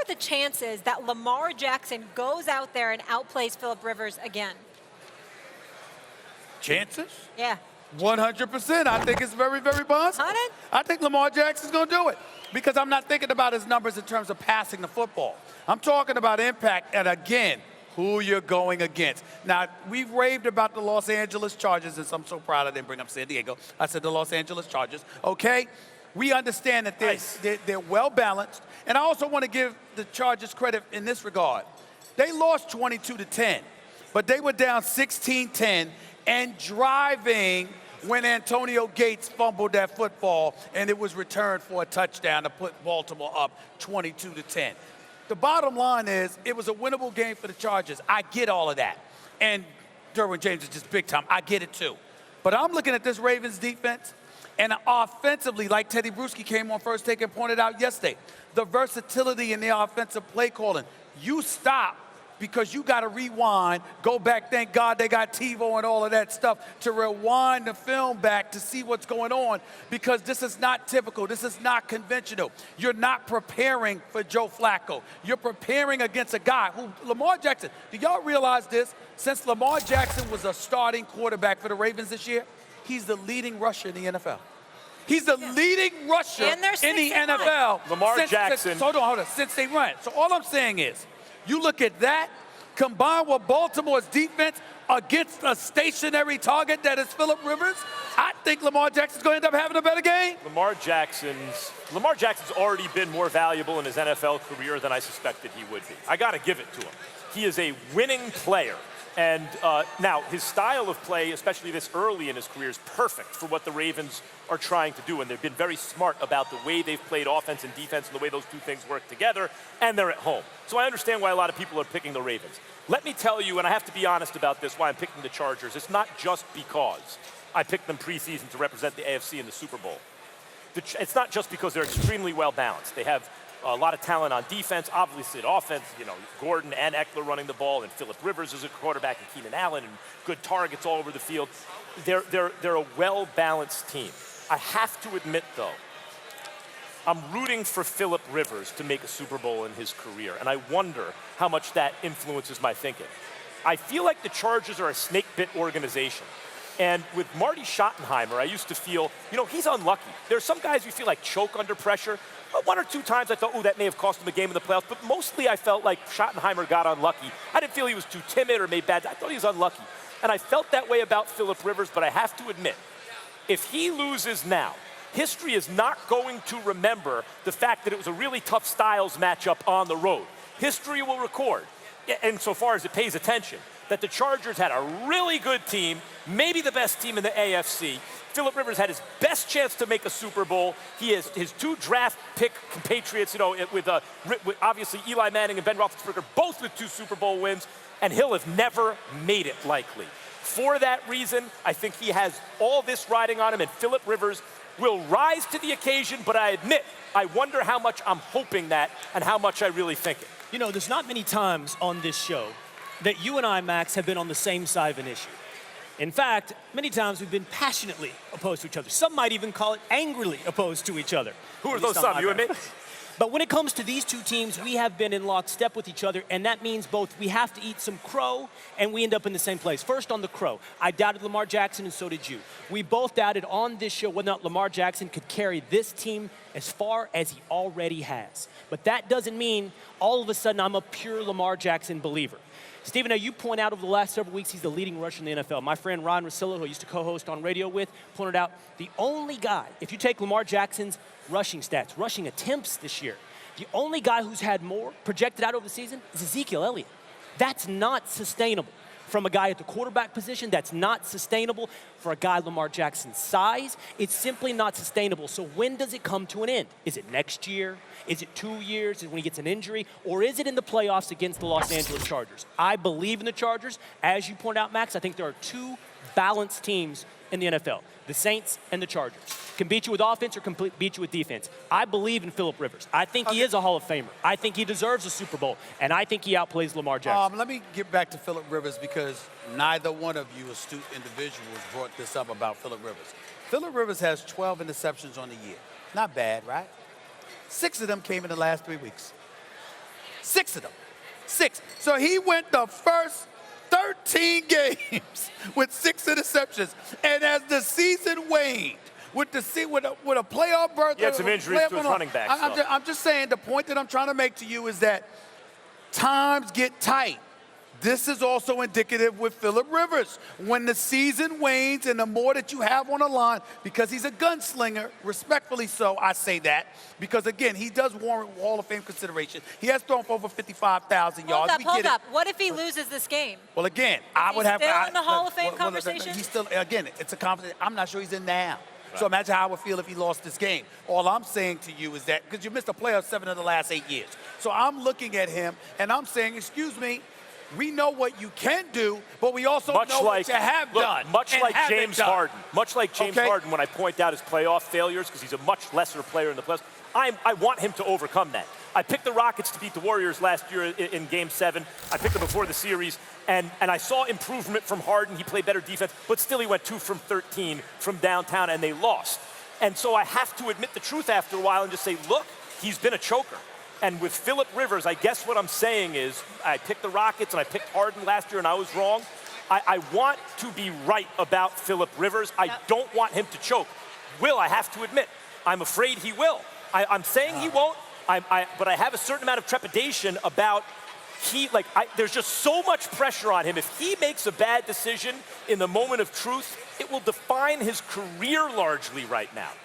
the chances that Lamar Jackson goes out there and outplays Phillip Rivers again? Chances? Yeah. 100%. I think it's very, very possible. 100? I think Lamar Jackson's going to do it because I'm not thinking about his numbers in terms of passing the football. I'm talking about impact and, again, who you're going against. Now, we've raved about the Los Angeles Chargers, and I'm so proud I didn't bring up San Diego. I said the Los Angeles Chargers, okay? We understand that they're well-balanced, and I also want to give the Chargers credit in this regard. They lost 22-10, but they were down 16-10 and driving when Antonio Gates fumbled that football and it was returned for a touchdown to put Baltimore up 22-10. The bottom line is it was a winnable game for the Chargers. I get all of that. And Derwin James is just big time. I get it too. But I'm looking at this Ravens defense, and offensively, like Teddy Bruschi came on First Take and pointed out yesterday, the versatility in the offensive play calling. You stop because you got to rewind, go back. Thank God they got TiVo and all of that stuff to rewind the film back to see what's going on, because this is not typical. This is not conventional. You're not preparing for Joe Flacco. You're preparing against a guy who, Lamar Jackson, do y'all realize this? Since Lamar Jackson was a starting quarterback for the Ravens this year, he's the leading rusher in the NFL. He's the leading rusher in the NFL. Lamar Jackson. Hold on. Since they run. So all I'm saying is, you look at that, combined with Baltimore's defense against a stationary target that is Phillip Rivers, I think Lamar Jackson's going to end up having a better game. Lamar Jackson's already been more valuable in his NFL career than I suspected he would be. I got to give it to him. He is a winning player. And now, his style of play, especially this early in his career, is perfect for what the Ravens are trying to do. And they've been very smart about the way they've played offense and defense and the way those two things work together. And they're at home. So I understand why a lot of people are picking the Ravens. Let me tell you, and I have to be honest about this, why I'm picking the Chargers. It's not just because I picked them preseason to represent the AFC in the Super Bowl. It's not just because they're extremely well balanced. They have a lot of talent on defense, obviously at offense, Gordon and Eckler running the ball, and Phillip Rivers is a quarterback, and Keenan Allen, and good targets all over the field. They're a well-balanced team. I have to admit, though, I'm rooting for Phillip Rivers to make a Super Bowl in his career, and I wonder how much that influences my thinking. I feel like the Chargers are a snake-bit organization. And with Marty Schottenheimer, I used to feel, he's unlucky. There are some guys you feel like choke under pressure. One or two times I thought, that may have cost him a game in the playoffs, but mostly I felt like Schottenheimer got unlucky. I didn't feel he was too timid or made bad. I thought he was unlucky. And I felt that way about Phillip Rivers, but I have to admit, if he loses now, history is not going to remember the fact that it was a really tough styles matchup on the road. History will record, insofar as it pays attention, that the Chargers had a really good team, maybe the best team in the AFC. Phillip Rivers had his best chance to make a Super Bowl. He has his two draft pick compatriots, with obviously Eli Manning and Ben Roethlisberger, both with 2 Super Bowl wins, and he'll have never made it likely. For that reason, I think he has all this riding on him, and Phillip Rivers will rise to the occasion, but I admit, I wonder how much I'm hoping that and how much I really think it. There's not many times on this show that you and I, Max, have been on the same side of an issue. In fact, many times we've been passionately opposed to each other. Some might even call it angrily opposed to each other. Who are those some, you and me? But when it comes to these two teams, we have been in lockstep with each other, and that means both we have to eat some crow and we end up in the same place. First, on the crow, I doubted Lamar Jackson, and so did you. We both doubted on this show whether or not Lamar Jackson could carry this team as far as he already has. But that doesn't mean all of a sudden I'm a pure Lamar Jackson believer. Stephen, now you point out over the last several weeks he's the leading rusher in the NFL. My friend Ron Russillo, who I used to co-host on radio with, pointed out the only guy, if you take Lamar Jackson's rushing stats, rushing attempts this year, the only guy who's had more projected out over the season is Ezekiel Elliott. That's not sustainable. From a guy at the quarterback position, that's not sustainable. For a guy Lamar Jackson's size, it's simply not sustainable. So when does it come to an end? Is it next year? Is it 2 years? Is it when he gets an injury? Or is it in the playoffs against the Los Angeles Chargers? I believe in the Chargers. As you point out, Max, I think there are 2 balanced teams in the NFL. The Saints and the Chargers. Can beat you with offense or can beat you with defense. I believe in Phillip Rivers. I think he is a Hall of Famer. I think he deserves a Super Bowl. And I think he outplays Lamar Jackson. Let me get back to Phillip Rivers because neither one of you astute individuals brought this up about Phillip Rivers. Phillip Rivers has 12 interceptions on the year. Not bad, right? 6 of them came in the last 3 weeks. 6 of them. 6. So he went the first 13 games with 6 interceptions. And as the season waned, with a playoff berth, he had some injuries to his running backs. I'm just saying, the point that I'm trying to make to you is that times get tight. This is also indicative with Phillip Rivers. When the season wanes and the more that you have on the line, because he's a gunslinger, respectfully so, I say that, because again, he does warrant Hall of Fame consideration. He has thrown for over 55,000 yards. Hold up. What if he loses this game? Well, again, I would have. Still in the Hall of Fame conversation? He's still, again, it's a conversation. I'm not sure he's in now. Right. So imagine how I would feel if he lost this game. All I'm saying to you is that, because you missed a playoff 7 of the last 8 years. So I'm looking at him and I'm saying, excuse me, we know what you can do, but we also know what you have done. Much like James Harden. Much like James Harden, when I point out his playoff failures, because he's a much lesser player in the playoffs, I want him to overcome that. I picked the Rockets to beat the Warriors last year in Game 7. I picked them before the series, and I saw improvement from Harden. He played better defense, but still he went 2 from 13 from downtown, and they lost. And so I have to admit the truth after a while and just say, look, he's been a choker. And with Phillip Rivers, I guess what I'm saying is I picked the Rockets and I picked Harden last year and I was wrong. I want to be right about Phillip Rivers. I don't want him to choke. I have to admit, I'm afraid he will. I'm saying he won't, but I have a certain amount of trepidation about there's just so much pressure on him. If he makes a bad decision in the moment of truth, it will define his career largely right now.